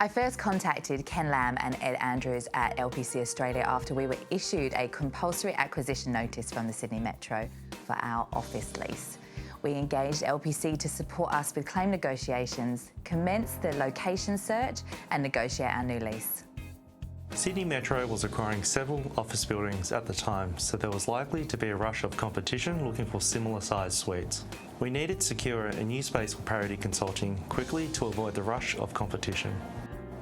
I first contacted Ken Lamb and Ed Andrews at LPC Australia after we were issued a compulsory acquisition notice from the Sydney Metro for our office lease. We engaged LPC to support us with claim negotiations, commence the location search and negotiate our new lease. Sydney Metro was acquiring several office buildings at the time, so there was likely to be a rush of competition looking for similar sized suites. We needed to secure a new space for Parity Consulting quickly to avoid the rush of competition.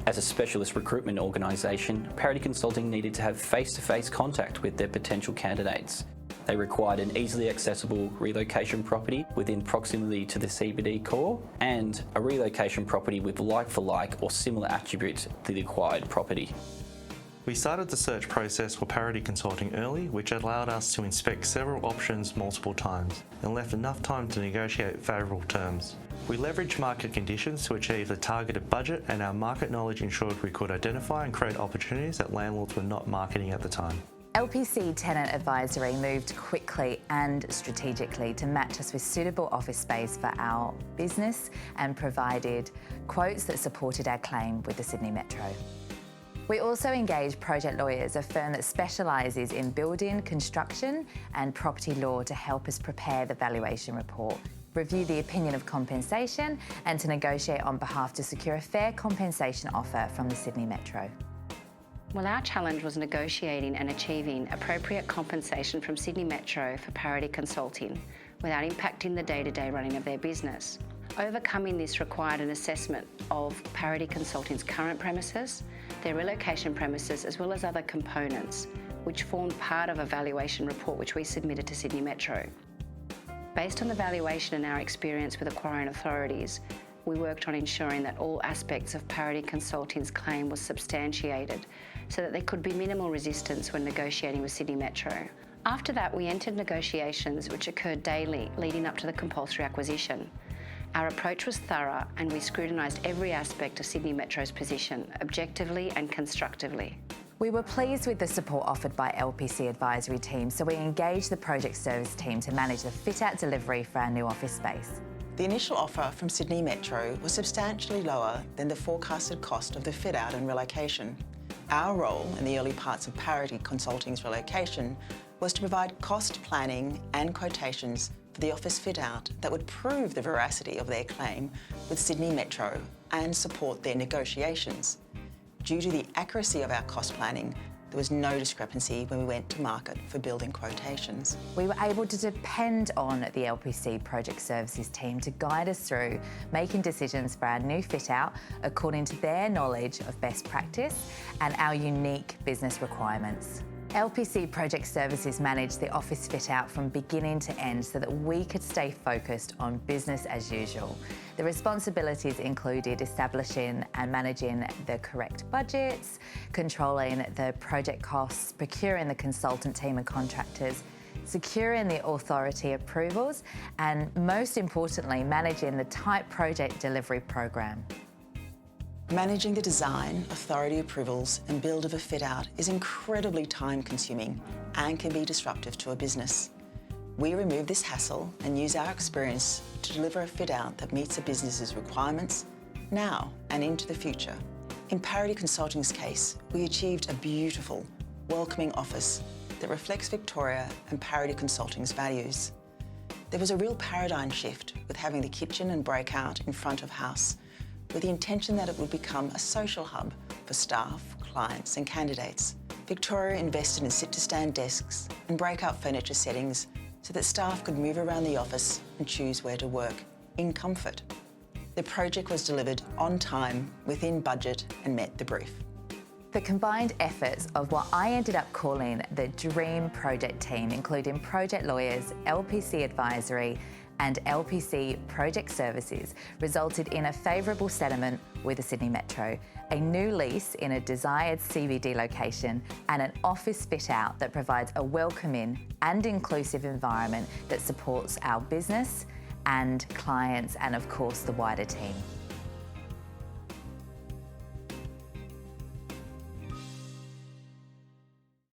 As a specialist recruitment organisation, Parity Consulting needed to have face-to-face contact with their potential candidates. They required an easily accessible relocation property within proximity to the CBD core and a relocation property with like-for-like or similar attributes to the acquired property. We started the search process for Parity Consulting early, which allowed us to inspect several options multiple times and left enough time to negotiate favourable terms. We leveraged market conditions to achieve the targeted budget, and our market knowledge ensured we could identify and create opportunities that landlords were not marketing at the time. LPC Tenant Advisory moved quickly and strategically to match us with suitable office space for our business and provided quotes that supported our claim with the Sydney Metro. We also engaged Project Lawyers, a firm that specialises in building, construction and property law, to help us prepare the valuation report, review the opinion of compensation and to negotiate on behalf to secure a fair compensation offer from the Sydney Metro. Well, our challenge was negotiating and achieving appropriate compensation from Sydney Metro for Parity Consulting without impacting the day-to-day running of their business. Overcoming this required an assessment of Parity Consulting's current premises, their relocation premises, as well as other components, which formed part of a valuation report which we submitted to Sydney Metro. Based on the valuation and our experience with acquiring authorities, we worked on ensuring that all aspects of Parity Consulting's claim was substantiated so that there could be minimal resistance when negotiating with Sydney Metro. After that, we entered negotiations which occurred daily leading up to the compulsory acquisition. Our approach was thorough and we scrutinised every aspect of Sydney Metro's position, objectively and constructively. We were pleased with the support offered by LPC Advisory team, so we engaged the project service team to manage the fit-out delivery for our new office space. The initial offer from Sydney Metro was substantially lower than the forecasted cost of the fit-out and relocation. Our role in the early parts of Parity Consulting's relocation was to provide cost planning and quotations for the office fit-out that would prove the veracity of their claim with Sydney Metro and support their negotiations. Due to the accuracy of our cost planning, there was no discrepancy when we went to market for building quotations. We were able to depend on the LPC Project Services team to guide us through making decisions for our new fit-out according to their knowledge of best practice and our unique business requirements. LPC Project Services managed the office fit-out from beginning to end so that we could stay focused on business as usual. The responsibilities included establishing and managing the correct budgets, controlling the project costs, procuring the consultant team and contractors, securing the authority approvals, and most importantly, managing the tight project delivery program. Managing the design, authority approvals and build of a fit-out is incredibly time-consuming and can be disruptive to a business. We remove this hassle and use our experience to deliver a fit-out that meets a business's requirements now and into the future. In Parity Consulting's case, we achieved a beautiful, welcoming office that reflects Victoria and Parity Consulting's values. There was a real paradigm shift with having the kitchen and breakout in front of house, with the intention that it would become a social hub for staff, clients and candidates. Victoria invested in sit-to-stand desks and breakout furniture settings so that staff could move around the office and choose where to work in comfort. The project was delivered on time, within budget and met the brief. The combined efforts of what I ended up calling the Dream Project team, including Project Lawyers, LPC Advisory and LPC Project Services, resulted in a favourable settlement with the Sydney Metro, a new lease in a desired CBD location and an office fit-out that provides a welcoming and inclusive environment that supports our business and clients and of course the wider team.